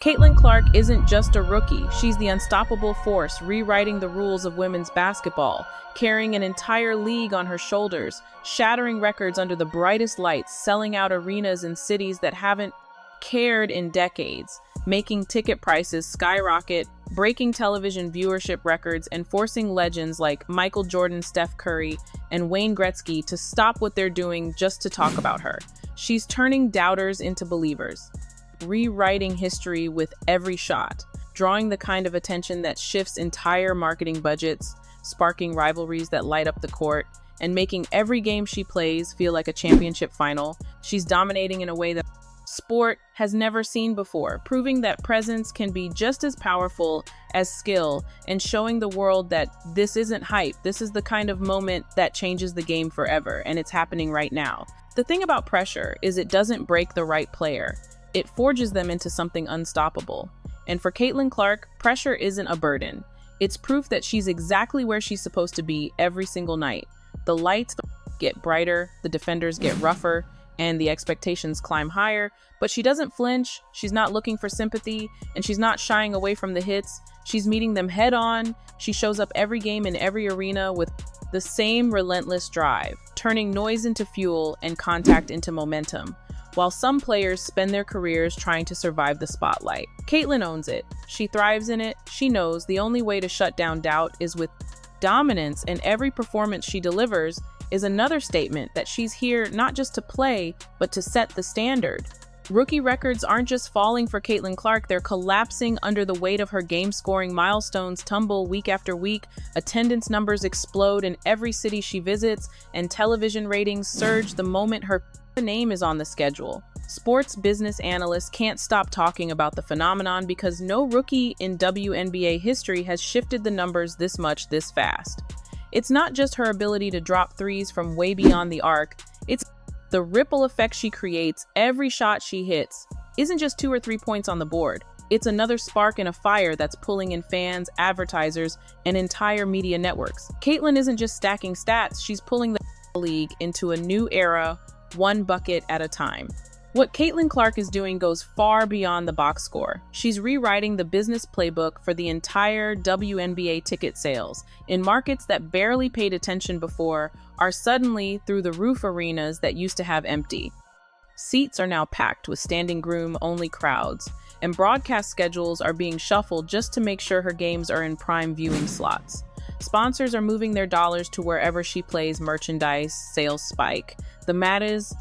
Caitlin Clark isn't just a rookie, she's the unstoppable force rewriting the rules of women's basketball, carrying an entire league on her shoulders, shattering records under the brightest lights, selling out arenas in cities that haven't cared in decades, making ticket prices skyrocket, breaking television viewership records, and forcing legends like Michael Jordan, Steph Curry, and Wayne Gretzky to stop what they're doing just to talk about her. She's turning doubters into believers, rewriting history with every shot, drawing the kind of attention that shifts entire marketing budgets, sparking rivalries that light up the court, and making every game she plays feel like a championship final. She's dominating in a way that sport has never seen before, proving that presence can be just as powerful as skill and showing the world that this isn't hype. This is the kind of moment that changes the game forever, and it's happening right now. The thing about pressure is it doesn't break the right player. It forges them into something unstoppable. And for Caitlin Clark, pressure isn't a burden. It's proof that she's exactly where she's supposed to be every single night. The lights get brighter, the defenders get rougher, and the expectations climb higher, but she doesn't flinch, she's not looking for sympathy, and she's not shying away from the hits. She's meeting them head on. She shows up every game in every arena with the same relentless drive, turning noise into fuel and contact into momentum. While some players spend their careers trying to survive the spotlight, Caitlin owns it. She thrives in it. She knows the only way to shut down doubt is with dominance, and every performance she delivers is another statement that she's here not just to play, but to set the standard. Rookie records aren't just falling for Caitlin Clark, they're collapsing under the weight of her game-scoring milestones tumble week after week, attendance numbers explode in every city she visits, and television ratings surge the moment her name is on the schedule. Sports business analysts can't stop talking about the phenomenon because no rookie in WNBA history has shifted the numbers this much this fast. It's not just her ability to drop threes from way beyond the arc, it's the ripple effect she creates. Every shot she hits isn't just 2 or 3 points on the board. It's another spark in a fire that's pulling in fans, advertisers, and entire media networks. Caitlin isn't just stacking stats, she's pulling the league into a new era, one bucket at a time. What Caitlin Clark is doing goes far beyond the box score. She's rewriting the business playbook for the entire WNBA ticket sales. In markets that barely paid attention before, are suddenly through the roof arenas that used to have empty. Seats are now packed with standing room only crowds, and broadcast schedules are being shuffled just to make sure her games are in prime viewing slots. Sponsors are moving their dollars to wherever she plays. Merchandise sales spike. The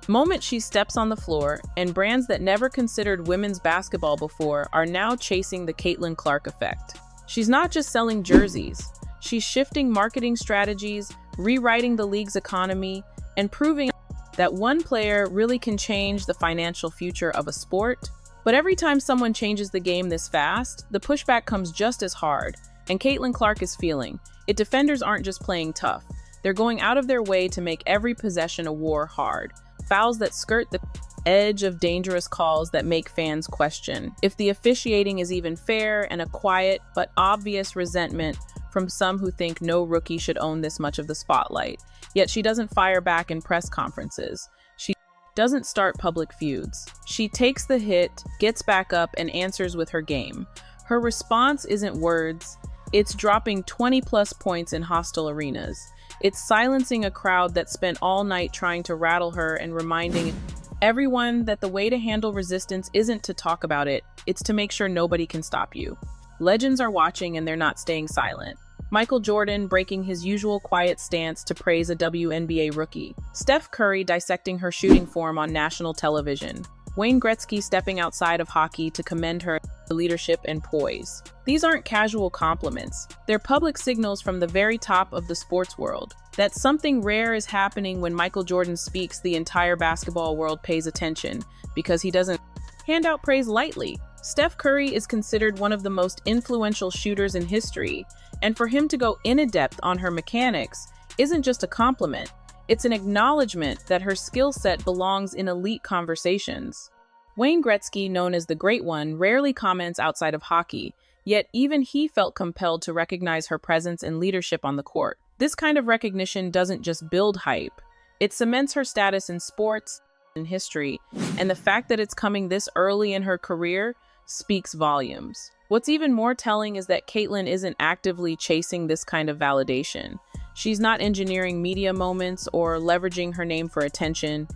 moment she steps on the floor, and brands that never considered women's basketball before are now chasing the Caitlin Clark effect. She's not just selling jerseys, she's shifting marketing strategies, rewriting the league's economy, and proving that one player really can change the financial future of a sport. But every time someone changes the game this fast, the pushback comes just as hard, and Caitlin Clark is feeling it. Defenders aren't just playing tough, they're going out of their way to make every possession a war hard. Fouls that skirt the edge of dangerous calls that make fans question if the officiating is even fair, and a quiet but obvious resentment from some who think no rookie should own this much of the spotlight. Yet she doesn't fire back in press conferences. She doesn't start public feuds. She takes the hit, gets back up, and answers with her game. Her response isn't words, it's dropping 20-plus points in hostile arenas. It's silencing a crowd that spent all night trying to rattle her and reminding everyone that the way to handle resistance isn't to talk about it, it's to make sure nobody can stop you. Legends are watching and they're not staying silent. Michael Jordan breaking his usual quiet stance to praise a WNBA rookie. Steph Curry dissecting her shooting form on national television. Wayne Gretzky stepping outside of hockey to commend her leadership and poise. These aren't casual compliments. They're public signals from the very top of the sports world that something rare is happening. When Michael Jordan speaks, the entire basketball world pays attention because he doesn't hand out praise lightly. Steph Curry is considered one of the most influential shooters in history, and for him to go in depth on her mechanics isn't just a compliment. It's an acknowledgement that her skill set belongs in elite conversations. Wayne Gretzky, known as the Great One, rarely comments outside of hockey, yet even he felt compelled to recognize her presence and leadership on the court. This kind of recognition doesn't just build hype, it cements her status in sports and history, and the fact that it's coming this early in her career speaks volumes. What's even more telling is that Caitlyn isn't actively chasing this kind of validation. She's not engineering media moments or leveraging her name for attention.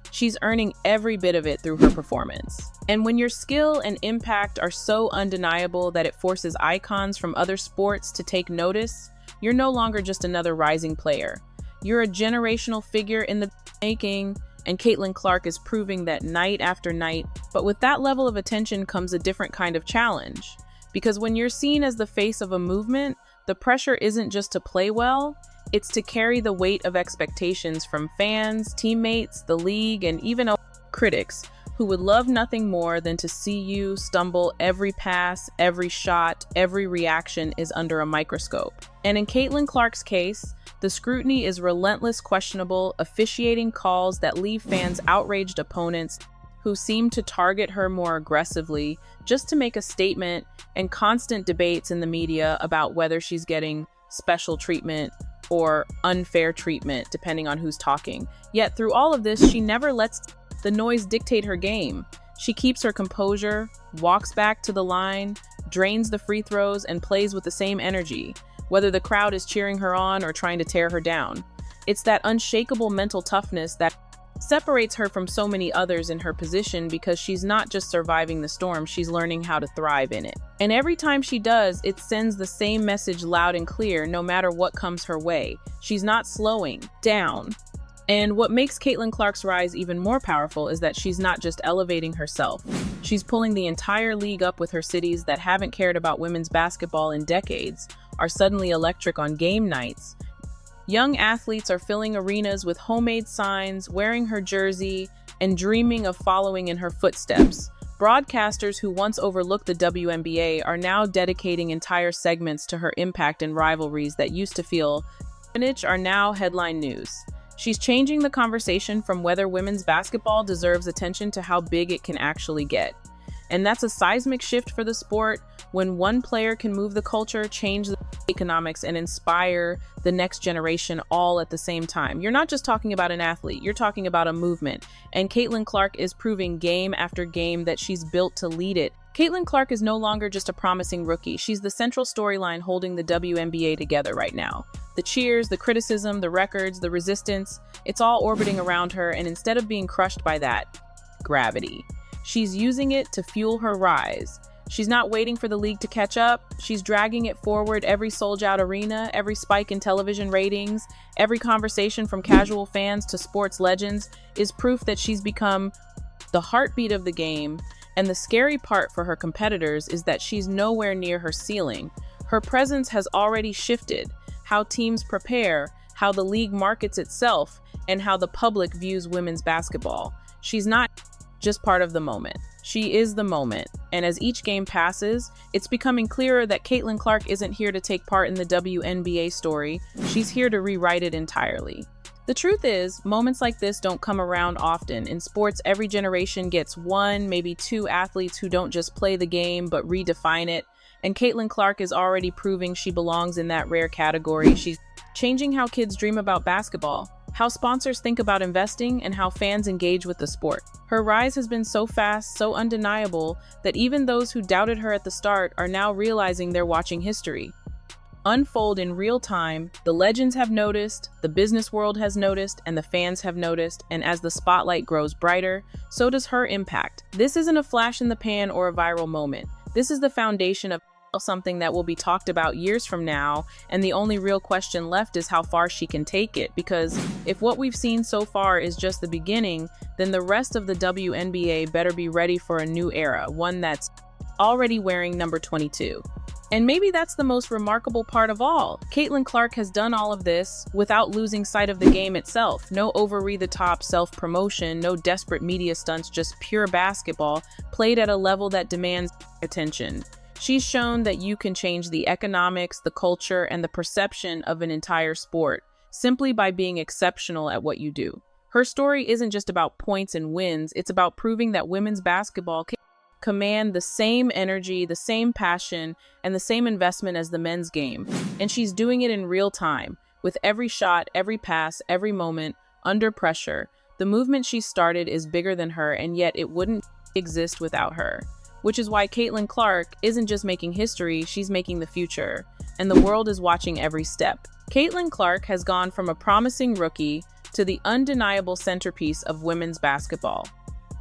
She's earning every bit of it through her performance. And when your skill and impact are so undeniable that it forces icons from other sports to take notice, you're no longer just another rising player. You're a generational figure in the making, and Caitlyn Clark is proving that night after night. But with that level of attention comes a different kind of challenge. Because when you're seen as the face of a movement, the pressure isn't just to play well, it's to carry the weight of expectations from fans, teammates, the league, and even critics who would love nothing more than to see you stumble. Every pass, every shot, every reaction is under a microscope. And in Caitlyn Clark's case, the scrutiny is relentless, questionable, officiating calls that leave fans outraged, opponents who seem to target her more aggressively just to make a statement, and constant debates in the media about whether she's getting special treatment or unfair treatment, depending on who's talking. Yet through all of this, she never lets the noise dictate her game. She keeps her composure, walks back to the line, drains the free throws, and plays with the same energy, whether the crowd is cheering her on or trying to tear her down. It's that unshakable mental toughness that separates her from so many others in her position, because she's not just surviving the storm, she's learning how to thrive in it. And every time she does, it sends the same message loud and clear, no matter what comes her way. She's not slowing down. And what makes Caitlyn Clark's rise even more powerful is that she's not just elevating herself. She's pulling the entire league up with her. Cities that haven't cared about women's basketball in decades are suddenly electric on game nights. Young athletes are filling arenas with homemade signs, wearing her jersey, and dreaming of following in her footsteps. Broadcasters who once overlooked the WNBA are now dedicating entire segments to her impact, and rivalries that used to feel niche are now headline news. She's changing the conversation from whether women's basketball deserves attention to how big it can actually get. And that's a seismic shift for the sport. When one player can move the culture, change the economics, and inspire the next generation all at the same time. You're not just talking about an athlete, you're talking about a movement. And Caitlyn Clark is proving game after game that she's built to lead it. Caitlyn Clark is no longer just a promising rookie. She's the central storyline holding the WNBA together right now. The cheers, the criticism, the records, the resistance, it's all orbiting around her, and instead of being crushed by that gravity, she's using it to fuel her rise. She's not waiting for the league to catch up. She's dragging it forward. Every sold-out arena, every spike in television ratings, every conversation from casual fans to sports legends is proof that she's become the heartbeat of the game. And the scary part for her competitors is that she's nowhere near her ceiling. Her presence has already shifted how teams prepare, how the league markets itself, and how the public views women's basketball. She's not just part of the moment. She is the moment. And as each game passes, it's becoming clearer that Caitlyn Clark isn't here to take part in the WNBA story. She's here to rewrite it entirely. The truth is, moments like this don't come around often. In sports, every generation gets one, maybe two athletes who don't just play the game, but redefine it. And Caitlyn Clark is already proving she belongs in that rare category. She's changing how kids dream about basketball, how sponsors think about investing, and how fans engage with the sport. Her rise has been so fast, so undeniable, that even those who doubted her at the start are now realizing they're watching history unfold in real time. The legends have noticed, the business world has noticed, and the fans have noticed. And as the spotlight grows brighter, so does her impact. This isn't a flash in the pan or a viral moment. This is the foundation of something that will be talked about years from now, and the only real question left is how far she can take it, because if what we've seen so far is just the beginning, then the rest of the WNBA better be ready for a new era, one that's already wearing number 22. And maybe that's the most remarkable part of all. Caitlyn Clark has done all of this without losing sight of the game itself. No over-the-top self-promotion, no desperate media stunts, just pure basketball played at a level that demands attention. She's shown that you can change the economics, the culture, and the perception of an entire sport simply by being exceptional at what you do. Her story isn't just about points and wins, it's about proving that women's basketball can command the same energy, the same passion, and the same investment as the men's game. And she's doing it in real time, with every shot, every pass, every moment, under pressure. The movement she started is bigger than her, and yet it wouldn't exist without her. which is why Caitlin Clark isn't just making history, she's making the future, and the world is watching every step. Caitlin Clark has gone from a promising rookie to the undeniable centerpiece of women's basketball,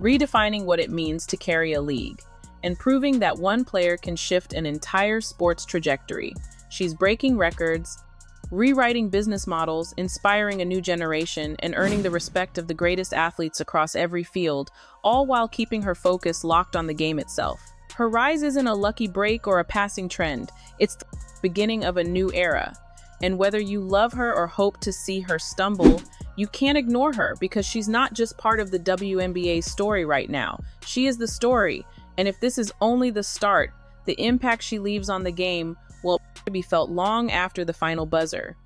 redefining what it means to carry a league, and proving that one player can shift an entire sport's trajectory. She's breaking records, rewriting business models, inspiring a new generation, and earning the respect of the greatest athletes across every field, all while keeping her focus locked on the game itself. Her rise isn't a lucky break or a passing trend, it's the beginning of a new era. And whether you love her or hope to see her stumble, you can't ignore her because she's not just part of the WNBA story right now. She is the story, and if this is only the start, the impact she leaves on the game will be felt long after the final buzzer.